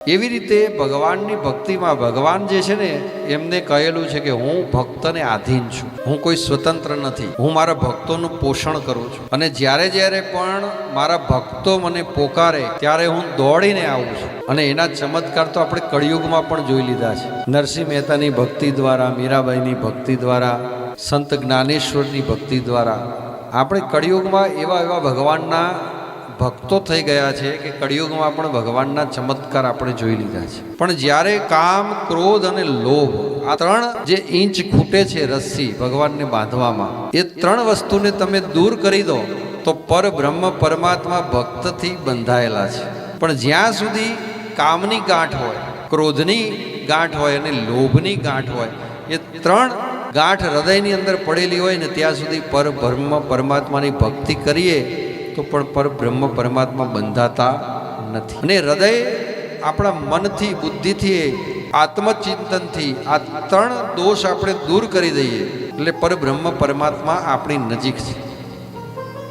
એવી રીતે ભગવાનની ભક્તિમાં ભગવાન જે છે ને એમને કહેલું છે કે હું ભક્તને આધીન છું, હું કોઈ સ્વતંત્ર નથી, હું મારા ભક્તોનું પોષણ કરું છું અને જ્યારે જ્યારે પણ મારા ભક્તો મને પોકારે ત્યારે હું દોડીને આવું છું. અને એના ચમત્કાર તો આપણે કળિયુગમાં પણ જોઈ લીધા છે. નરસિંહ મહેતાની ભક્તિ દ્વારા, મીરાબાઈની ભક્તિ દ્વારા, સંત જ્ઞાનેશ્વરની ભક્તિ દ્વારા આપણે કળિયુગમાં એવા એવા ભગવાનના ભક્તો થઈ ગયા છે કે કળિયુગમાં પણ ભગવાનના ચમત્કાર આપણે જોઈ લીધા છે. પણ જ્યારે કામ, ક્રોધ અને લોભ, આ ત્રણ જે ઇંચ ખૂટે છે રસ્સી ભગવાનને બાંધવામાં, એ ત્રણ વસ્તુને તમે દૂર કરી દો તો પરબ્રહ્મ પરમાત્મા ભક્તથી બંધાયેલા છે. પણ જ્યાં સુધી કામની ગાંઠ હોય, ક્રોધની ગાંઠ હોય અને લોભની ગાંઠ હોય, એ ત્રણ ગાંઠ હૃદયની અંદર પડેલી હોય ને ત્યાં સુધી પરબ્રહ્મ પરમાત્માની ભક્તિ કરીએ તો પણ પરબ્રહ્મ પરમાત્મા બંધાતા નથી. અને હૃદય આપણા મનથી, બુદ્ધિથી, આત્મચિંતનથી આ ત્રણ દોષ આપણે દૂર કરી દઈએ એટલે પરબ્રહ્મ પરમાત્મા આપણી નજીક છે.